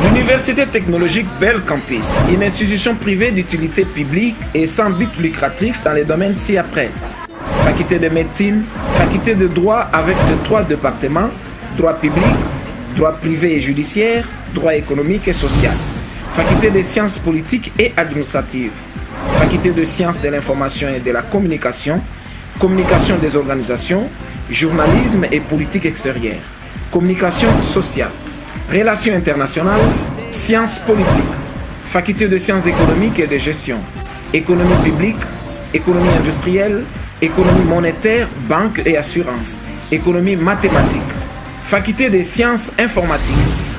L'Université technologique Belcampus, une institution privée d'utilité publique et sans but lucratif dans les domaines ci-après. Faculté de médecine, faculté de droit avec ses 3 départements, droit public, droit privé et judiciaire, droit économique et social. Faculté des sciences politiques et administratives. Faculté de sciences de l'information et de la communication, communication des organisations, journalisme et politique extérieure, communication sociale, relations internationales, sciences politiques, faculté de sciences économiques et de gestion, économie publique, économie industrielle, économie monétaire, banque et assurance, économie mathématique, faculté des sciences informatiques,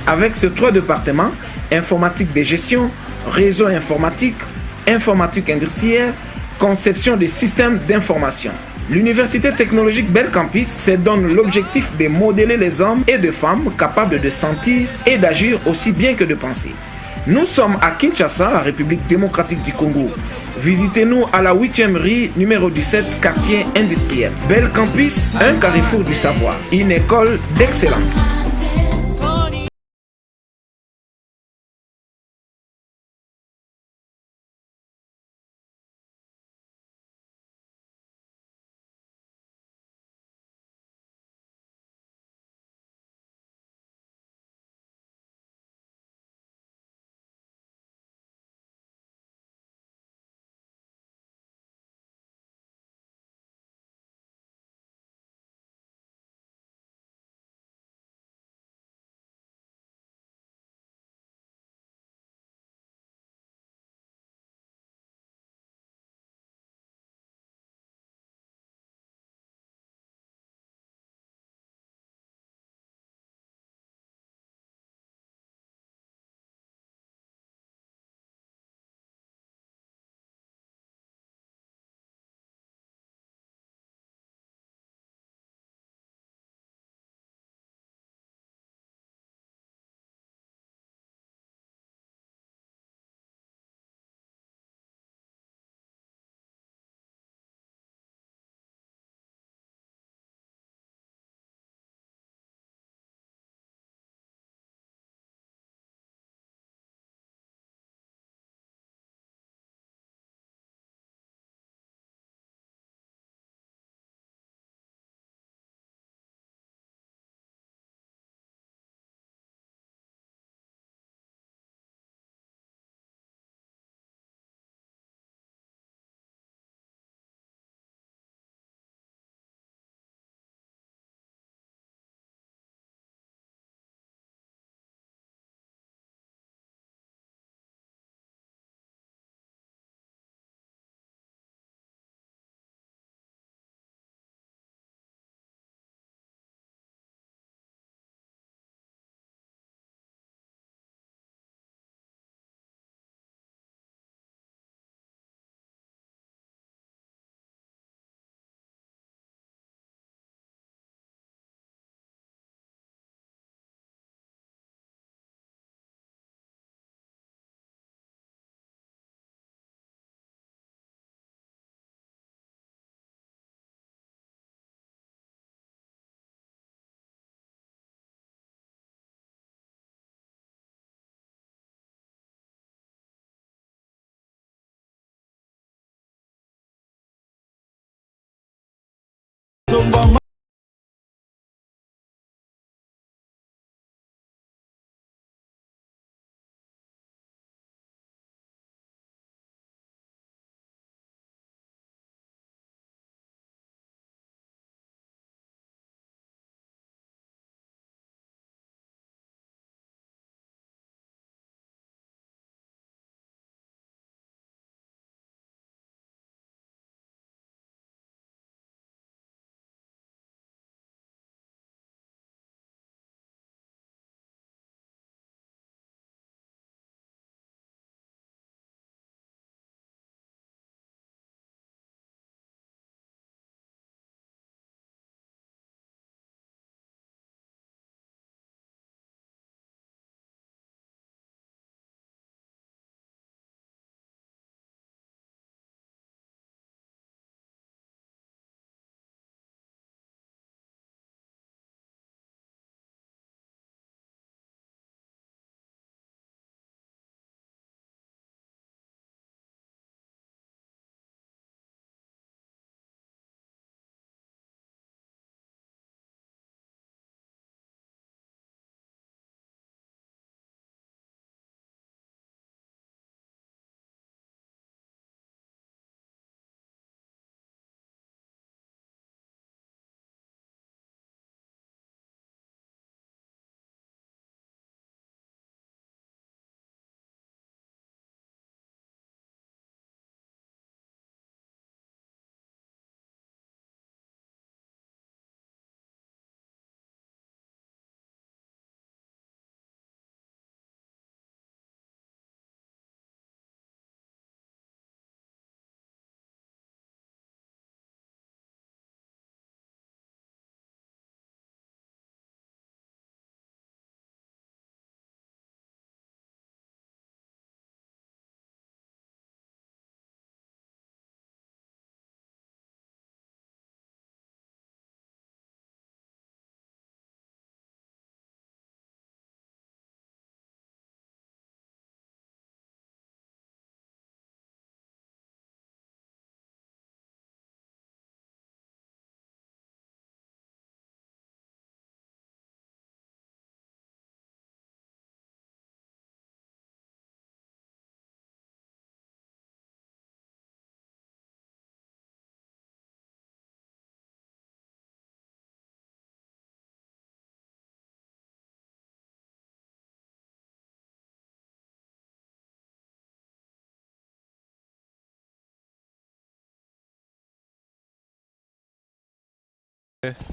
avec ses 3 départements, informatique de gestion, réseau informatique, informatique industrielle, conception de systèmes d'information. L'Université technologique Belcampus se donne l'objectif de modeler les hommes et les femmes capables de sentir et d'agir aussi bien que de penser. Nous sommes à Kinshasa, la République démocratique du Congo. Visitez-nous à la 8e rue, numéro 17, quartier industriel. Belcampus, un carrefour du savoir, une école d'excellence.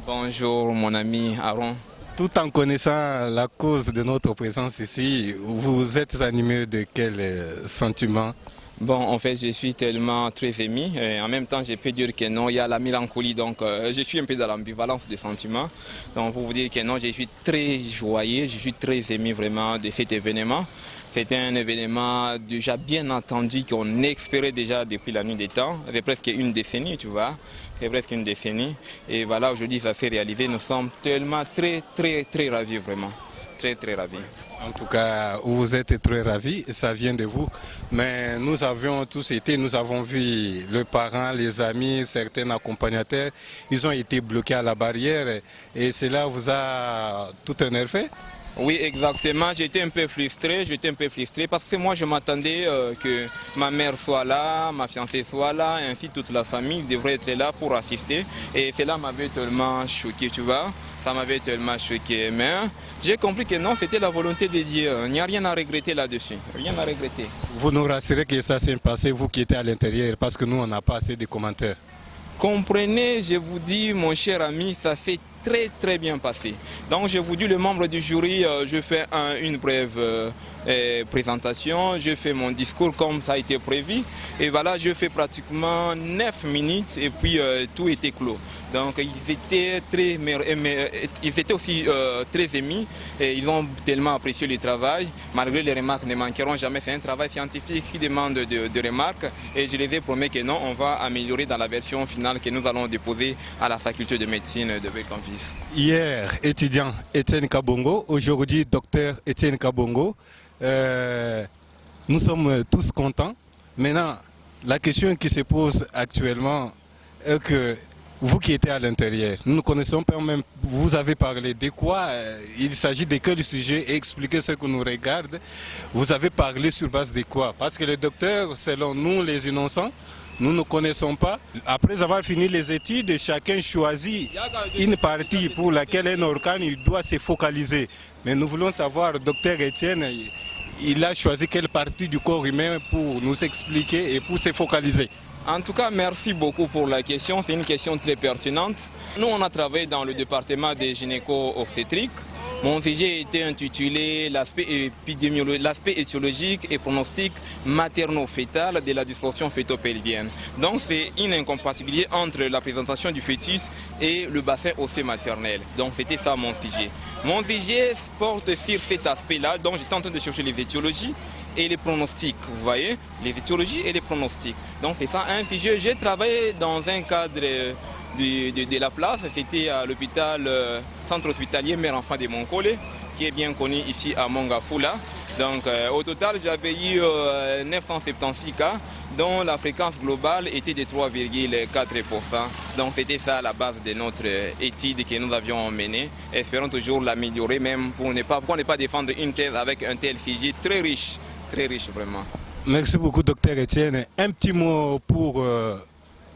Bonjour mon ami Aaron. Tout en connaissant la cause de notre présence ici, vous êtes animé de quel sentiment? Bon, en fait, je suis tellement très ému. Et en même temps, je peux dire que non, il y a la mélancolie. Donc, je suis un peu dans l'ambivalence des sentiments. Donc, pour vous dire que non, je suis très joyeux, je suis très ému vraiment de cet événement. C'était un événement déjà bien entendu qu'on espérait déjà depuis la nuit des temps. C'est presque une décennie, tu vois. C'est presque une décennie. Et voilà, aujourd'hui, ça s'est réalisé. Nous sommes tellement très ravis, vraiment. Très ravis. En tout cas, vous êtes très ravis, ça vient de vous. Mais nous avions tous été, nous avons vu les parents, les amis, certains accompagnateurs, ils ont été bloqués à la barrière et cela vous a tout énervé? Oui, exactement. J'étais un peu frustré parce que moi je m'attendais que ma mère soit là, ma fiancée soit là, ainsi toute la famille devrait être là pour assister. Et cela m'avait tellement choqué, tu vois. Ça m'avait tellement choqué. Mais j'ai compris que non, c'était la volonté de Dieu. Il n'y a rien à regretter là-dessus. Rien à regretter. Vous nous rassurez que ça s'est passé, vous qui étiez à l'intérieur, parce que nous, on n'a pas assez de commentaires. Comprenez, je vous dis, mon cher ami, ça s'est très bien passé. Donc je vous dis, le membre du jury, je fais une brève présentation, je fais mon discours comme ça a été prévu. Et voilà, je fais pratiquement 9 minutes et puis tout était clos. Donc ils étaient aussi très émis et ils ont tellement apprécié le travail. Malgré les remarques ne manqueront jamais, c'est un travail scientifique qui demande de remarques. Et je les ai promis que non, on va améliorer dans la version finale que nous allons déposer à la faculté de médecine de Belcampis. Hier, étudiant Etienne Kabongo, aujourd'hui docteur Etienne Kabongo. Nous sommes tous contents. Maintenant, la question qui se pose actuellement est que vous qui êtes à l'intérieur, nous ne connaissons pas même, vous avez parlé de quoi, il s'agit de quel sujet et expliquer ce que nous regarde. Vous avez parlé sur base de quoi? Parce que le docteur, selon nous les innocents, nous ne connaissons pas. Après avoir fini les études, chacun choisit une partie pour laquelle un organe il doit se focaliser. Mais nous voulons savoir, docteur Etienne, il a choisi quelle partie du corps humain pour nous expliquer et pour se focaliser. En tout cas, merci beaucoup pour la question. C'est une question très pertinente. Nous, on a travaillé dans le département des gynéco-obstétriques. Mon sujet était intitulé l'aspect étiologique et pronostic materno-fœtal de la dysfonction fœto-pelvienne. Donc c'est une incompatibilité entre la présentation du fœtus et le bassin osseux maternel. Donc c'était ça mon sujet. Mon sujet porte sur cet aspect-là, donc j'étais en train de chercher les étiologies et les pronostics, vous voyez, les étiologies et les pronostics. Donc c'est ça un sujet. J'ai travaillé dans un cadre de la place, c'était à l'hôpital centre hospitalier mère-enfant de Monkole, qui est bien connu ici à Mongafula. Donc au total, j'avais eu 976 cas, dont la fréquence globale était de 3,4%. Donc c'était ça la base de notre étude que nous avions menée. Espérons toujours l'améliorer, même pour ne pas défendre une telle avec un tel sujet très riche vraiment. Merci beaucoup, docteur Etienne. Un petit mot pour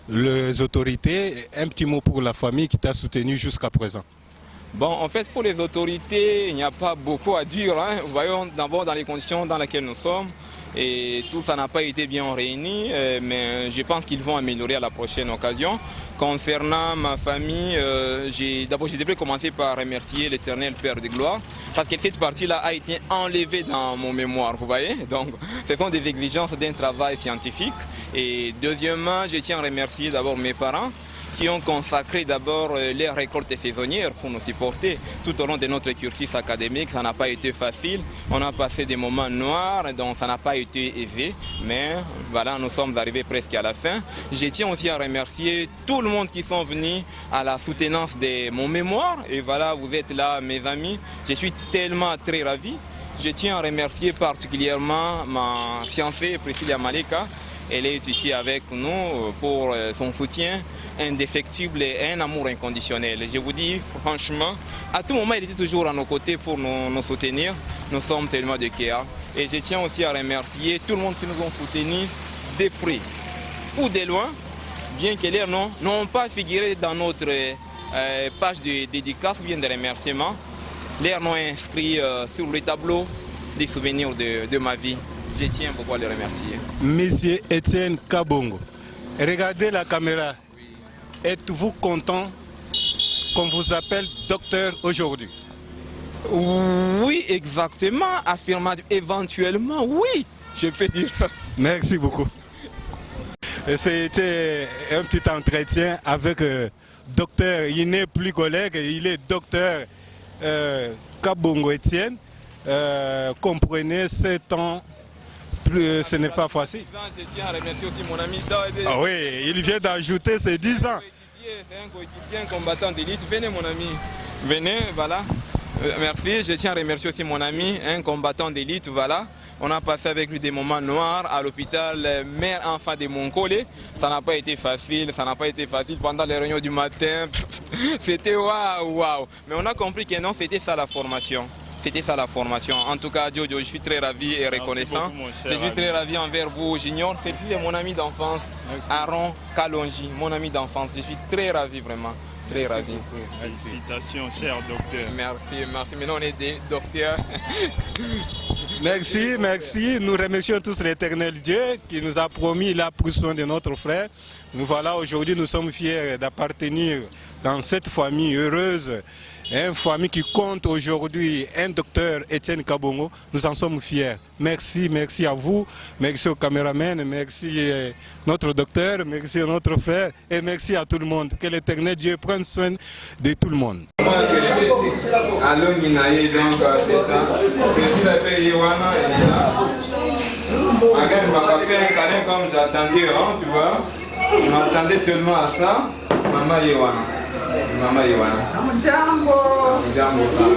les autorités, un petit mot pour la famille qui t'a soutenu jusqu'à présent. Bon, en fait, pour les autorités, il n'y a pas beaucoup à dire. Voyons d'abord dans les conditions dans lesquelles nous sommes. Et tout ça n'a pas été bien réuni, mais je pense qu'ils vont améliorer à la prochaine occasion. Concernant ma famille, d'abord je devrais commencer par remercier l'Éternel Père de gloire, parce que cette partie-là a été enlevée dans mon mémoire, vous voyez. Donc, ce sont des exigences d'un travail scientifique. Et deuxièmement, je tiens à remercier d'abord mes parents, qui ont consacré d'abord les récoltes saisonnières pour nous supporter tout au long de notre cursus académique. Ça n'a pas été facile, on a passé des moments noirs, donc ça n'a pas été aisé, mais voilà, nous sommes arrivés presque à la fin. Je tiens aussi à remercier tout le monde qui sont venus à la soutenance de mon mémoire, et voilà, vous êtes là mes amis, je suis tellement très ravi. Je tiens à remercier particulièrement ma fiancée Priscilla Maleka. Elle est ici avec nous pour son soutien indéfectible et un amour inconditionnel. Je vous dis franchement, à tout moment, elle était toujours à nos côtés pour nous soutenir. Nous sommes tellement de cœur. Et je tiens aussi à remercier tout le monde qui nous ont soutenus de près ou de loin, bien que leurs noms n'ont pas figuré dans notre page de dédicace ou bien de remerciement. Leurs noms inscrits sur le tableau des souvenirs de ma vie. Je tiens beaucoup à les remercier. Monsieur Etienne Kabongo, regardez la caméra. Êtes-vous content qu'on vous appelle docteur aujourd'hui? Oui, exactement. Affirmatif. Éventuellement, oui. Je peux dire ça. Merci beaucoup. C'était un petit entretien avec docteur, il n'est plus collègue, il est docteur Kabongo Etienne. Comprenez, 7 ans, ce n'est pas facile. Je tiens à remercier aussi mon ami. Ah oui, il vient d'ajouter ses 10 ans. C'est un coéquipier, un combattant d'élite. Venez mon ami. Venez, voilà. Merci, je tiens à remercier aussi mon ami, un combattant d'élite, voilà. On a passé avec lui des moments noirs à l'hôpital mère-enfant de Monkole. Ça n'a pas été facile, pendant les réunions du matin. C'était waouh. Mais on a compris que non, c'était ça la formation. En tout cas, Jojo, je suis très ravi et reconnaissant. Je suis très ravi envers vous, Junior. C'est plus mon ami d'enfance, Aaron Kalonji, mon ami d'enfance. Je suis très ravi, vraiment. Très ravi. Félicitations, cher docteur. Merci. Maintenant, on est des docteurs. Merci. Nous remercions tous l'Éternel Dieu qui nous a promis la soin de notre frère. Nous voilà aujourd'hui, nous sommes fiers d'appartenir dans cette famille heureuse. Une famille qui compte aujourd'hui un docteur Etienne Kabongo. Nous en sommes fiers. Merci à vous, merci aux caméramans, merci à notre docteur, merci à notre frère et merci à tout le monde. Que l'Éternel Dieu prenne soin de tout le monde. Allô Minaye, donc c'est ça. Je suis appelé Yowana et là. Regarde, on va pas faire un câlin comme j'attendais, hein, tu vois. On m'attendait tellement à ça. Maman Yowana. Jambo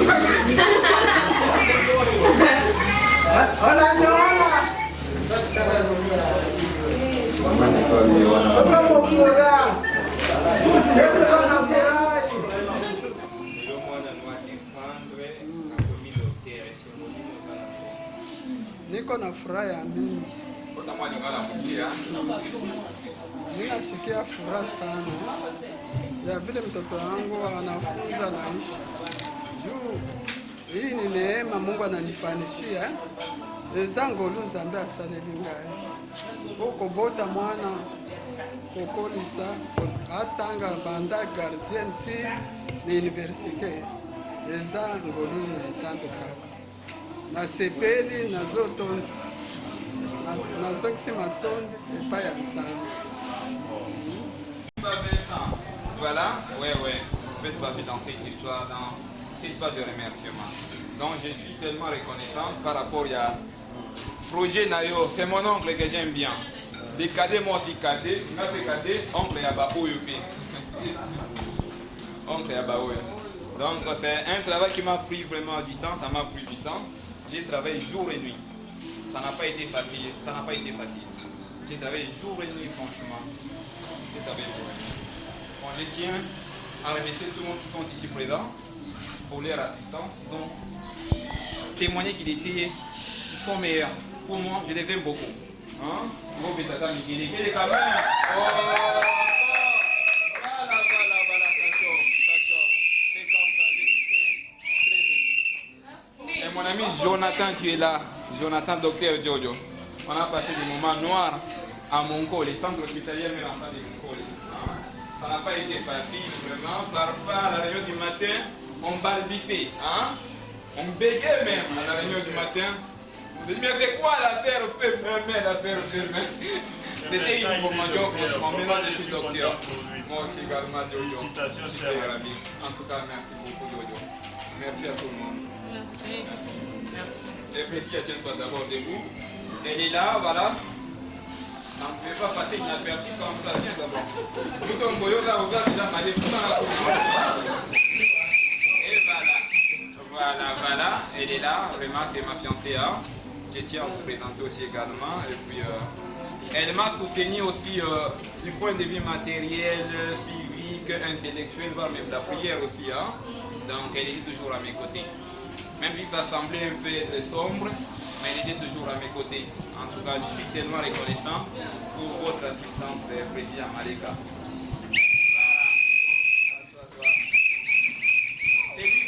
sana. Niko na furaha ya mingi. Ninasikia furaha sana ya vile mtoto wangu anafunza naishi juu. Hii ni neema Mungu ananifanishia ezango luzambe asalelingaye uko bota mwana kokolisa atanga banda gardien ti ni universite ezango luzambe kaka na sepeli nazotondi nazokisi matondi epai ya nzambe. Voilà, ouais. Faites pas dans cette histoire, dans cette pas de remerciement. Donc je suis tellement reconnaissant par rapport à projet Nayo. C'est mon oncle que j'aime bien. Des cadets, moi aussi cadet, oncle Yabaoyo. Oncle Yabaoyo. Donc c'est un travail qui m'a pris vraiment du temps, ça m'a pris du temps. J'ai travaillé jour et nuit. Ça n'a pas été facile. J'ai travaillé jour et nuit, franchement. Bon, je tiens à remercier tout le monde qui sont ici présents pour leur assistance. Donc, témoigner ils sont meilleurs. Pour moi, je les aime beaucoup. Hein? Voilà, c'est comme ça, je suis très ému. Et mon ami Jonathan qui est là, Jonathan Docteur Jojo. On a passé des moments noirs à Monkole, les centres hospitaliers mais l'enfant de Monkole. Ça n'a pas été facile, vraiment. Parfois, à la réunion du matin, on balbissait. Hein? On bégait même à la réunion du matin. On dit, mais c'est quoi l'affaire? C'était une formation, franchement. Maintenant, je suis docteur. Moi aussi, également, Jojo. Félicitations, cher ami. En tout cas, merci beaucoup, Jojo. Merci à tout le monde. Merci. Et puis, tiens-toi d'abord debout. Elle est là, voilà. On ne peut pas passer inaperçu comme ça, viens d'abord. Et voilà, elle est là, vraiment c'est ma fiancée. Hein. Je tiens à vous présenter aussi également. Et puis, elle m'a soutenu aussi du point de vue matériel, physique, intellectuel, voire même la prière aussi. Hein. Donc elle est toujours à mes côtés. Même si ça semblait un peu sombre, mais elle était toujours à mes côtés. En tout cas, je suis tellement reconnaissant pour votre assistance, Président Maleka. Voilà.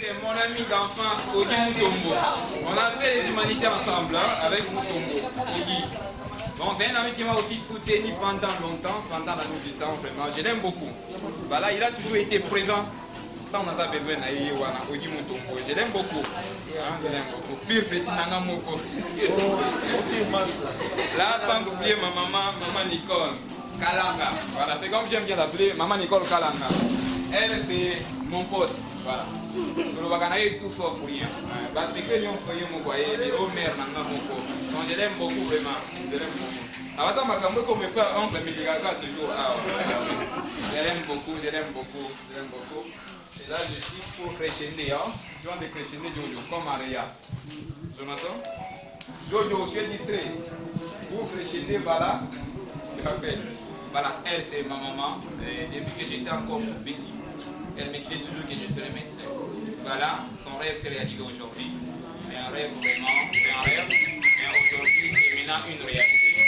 C'est mon ami d'enfance, Ogi Mutombo. On a fait les humanités ensemble, hein, avec Mutombo, Ogi. Bon, c'est un ami qui m'a aussi soutenu pendant longtemps, pendant la nuit du temps, vraiment. Je l'aime beaucoup. Voilà, il a toujours été présent Tant on a besoin d'aller voir Oji Mutombo. Je l'aime beaucoup. Je l'aime beaucoup. Pire petit Nanga Moko. Là, sans oublier ma maman Nicole Kalanga. Voilà, c'est comme j'aime bien l'appeler, maman Nicole Kalanga. Elle, c'est mon pote. Voilà. Le baganaï tout sauf rien. Parce que nous faisons mon foyer, et au maire Nanga Moko. Donc je l'aime beaucoup, vraiment. Je l'aime beaucoup. Avant, ma caméra, comme pas oncle Médigaga, toujours. Je l'aime beaucoup, je l'aime beaucoup, je l'aime beaucoup. Et là, je suis pour crescender. Je vais crescender Jojo, comme Maria. Jonathan? Jojo, je suis distrait. Pour crescender, voilà. Je rappelle. Voilà, elle, c'est ma maman. Et depuis que j'étais encore petit, elle me disait toujours que je serais médecin. Voilà, son rêve s'est réalisé aujourd'hui. C'est un rêve vraiment, c'est un rêve. Mais aujourd'hui, c'est maintenant une réalité.